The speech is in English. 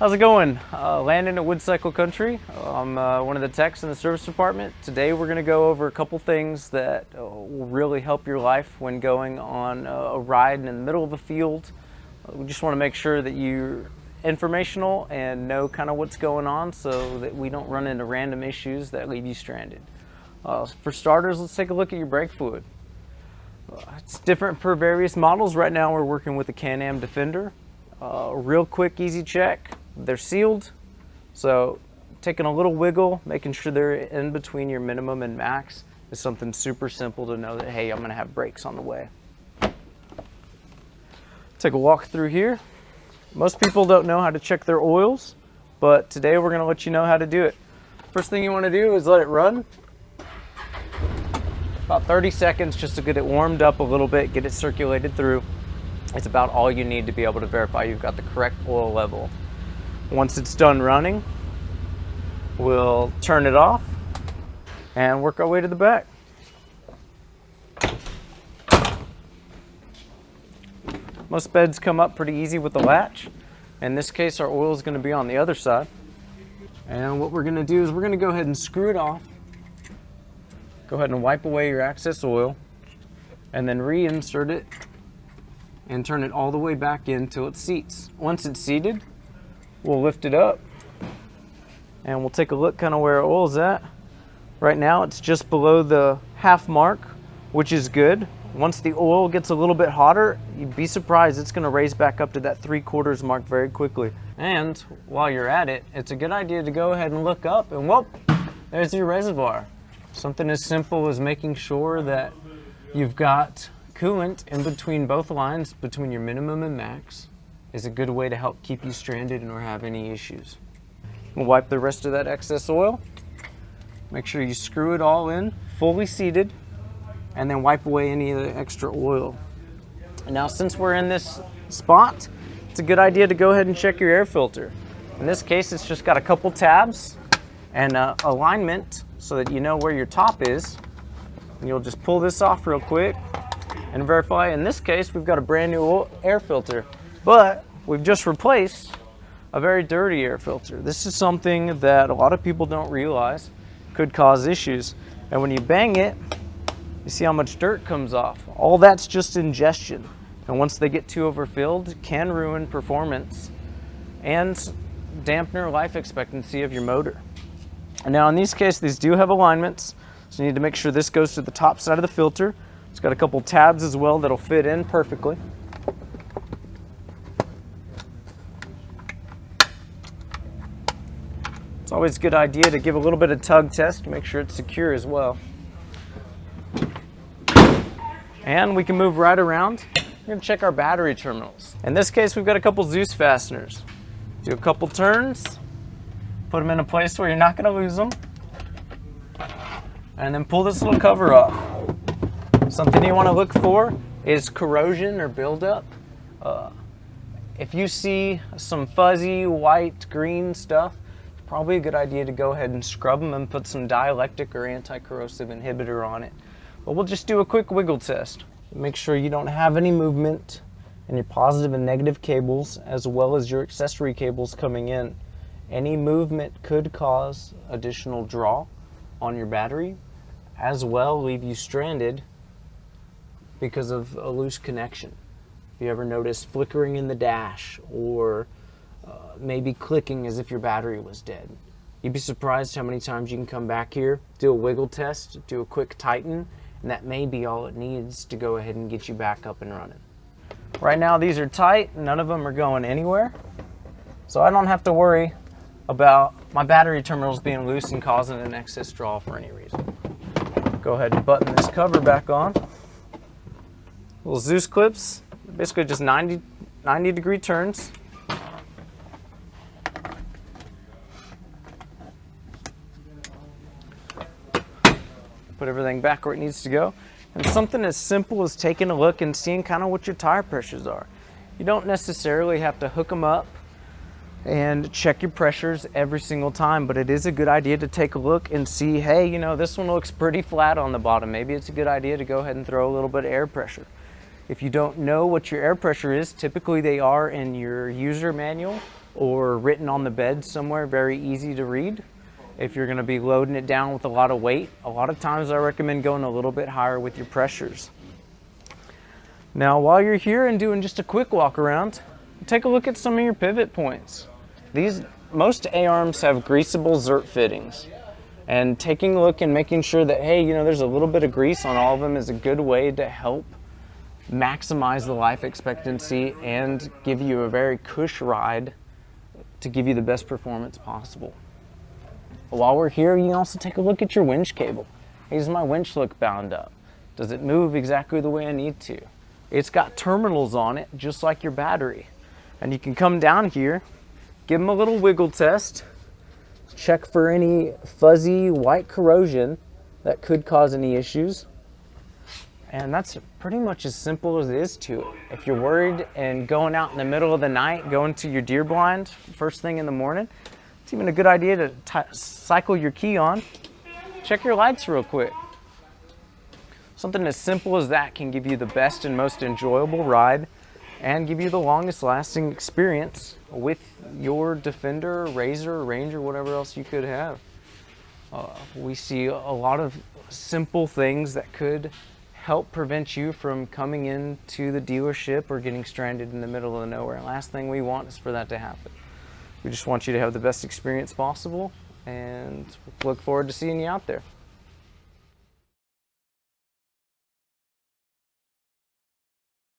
How's it going? Landon at Wood Cycle Country. I'm one of the techs in the service department. Today we're going to go over a couple things that will really help your life when going on a ride in the middle of a field. We just want to make sure that you're informational and know kind of what's going on so that we don't run into random issues that leave you stranded. For starters, let's take a look at your brake fluid. It's different for various models. Right now we're working with the Can-Am Defender. Real quick, easy check. They're sealed, so taking a little wiggle, making sure they're in between your minimum and max is something super simple to know that, hey, I'm going to have brakes on the way. Take a walk through here. Most people don't know how to check their oils, but today we're going to let you know how to do it. First thing you want to do is let it run. About 30 seconds just to get it warmed up a little bit, get it circulated through. It's about all you need to be able to verify you've got the correct oil level. Once it's done running, we'll turn it off and work our way to the back. Most beds come up pretty easy with the latch. In this case, our oil is going to be on the other side. And what we're going to do is we're going to go ahead and screw it off. Go ahead and wipe away your excess oil and then reinsert it and turn it all the way back in till it seats. Once it's seated, we'll lift it up and we'll take a look kind of where our oil's at. Right now it's just below the half mark, which is good. Once the oil gets a little bit hotter, you'd be surprised it's going to raise back up to that 3/4 mark very quickly. And while you're at it, it's a good idea to go ahead and look up and whoop, there's your reservoir. Something as simple as making sure that you've got coolant in between both lines, between your minimum and max, is a good way to help keep you stranded and or have any issues. We'll wipe the rest of that excess oil. Make sure you screw it all in, fully seated, and then wipe away any of the extra oil. And now since we're in this spot, it's a good idea to go ahead and check your air filter. In this case, it's just got a couple tabs and alignment so that you know where your top is. And you'll just pull this off real quick and verify. In this case, we've got a brand new air filter, but we've just replaced a very dirty air filter. This is something that a lot of people don't realize could cause issues. And when you bang it, you see how much dirt comes off. All that's just ingestion. And once they get too overfilled, it can ruin performance and dampen life expectancy of your motor. And now in these cases, these do have alignments. So you need to make sure this goes to the top side of the filter. It's got a couple tabs as well that'll fit in perfectly. It's always a good idea to give a little bit of tug test to make sure it's secure as well. And we can move right around. We're going to check our battery terminals. In this case, we've got a couple Zeus fasteners. Do a couple turns, put them in a place where you're not going to lose them, and then pull this little cover off. Something you want to look for is corrosion or buildup. If you see some fuzzy white, green stuff, it's probably a good idea to go ahead and scrub them and put some dielectric or anti-corrosive inhibitor on it. But we'll just do a quick wiggle test. Make sure you don't have any movement in your positive and negative cables as well as your accessory cables coming in. Any movement could cause additional draw on your battery, as well leave you stranded because of a loose connection. If you ever notice flickering in the dash or maybe clicking as if your battery was dead, you'd be surprised how many times you can come back here, do a wiggle test, do a quick tighten, and that may be all it needs to go ahead and get you back up and running. Right now these are tight, none of them are going anywhere, so I don't have to worry about my battery terminals being loose and causing an excess draw for any reason. Go ahead and button this cover back on. Little Zeus clips, basically just 90 degree turns. Put everything back where it needs to go. And something as simple as taking a look and seeing kind of what your tire pressures are. You don't necessarily have to hook them up and check your pressures every single time, but it is a good idea to take a look and see, hey, you know, this one looks pretty flat on the bottom. Maybe it's a good idea to go ahead and throw a little bit of air pressure. If you don't know what your air pressure is, typically they are in your user manual or written on the bed somewhere, very easy to read. If you're going to be loading it down with a lot of weight, a lot of times I recommend going a little bit higher with your pressures. Now, while you're here and doing just a quick walk around, take a look at some of your pivot points. Most A-arms have greasable Zert fittings, and taking a look and making sure that, hey, there's a little bit of grease on all of them is a good way to help maximize the life expectancy and give you a very cush ride to give you the best performance possible. While we're here, you can also take a look at your winch cable. Hey, does my winch look bound up? Does it move exactly the way I need to? It's got terminals on it, just like your battery. And you can come down here, give them a little wiggle test, check for any fuzzy white corrosion that could cause any issues. And that's pretty much as simple as it is to it. If you're worried and going out in the middle of the night, going to your deer blind first thing in the morning, it's even a good idea to cycle your key on. Check your lights real quick. Something as simple as that can give you the best and most enjoyable ride and give you the longest lasting experience with your Defender, Razor, Ranger, whatever else you could have. We see a lot of simple things that could help prevent you from coming into the dealership or getting stranded in the middle of nowhere. And last thing we want is for that to happen. We just want you to have the best experience possible, and look forward to seeing you out there.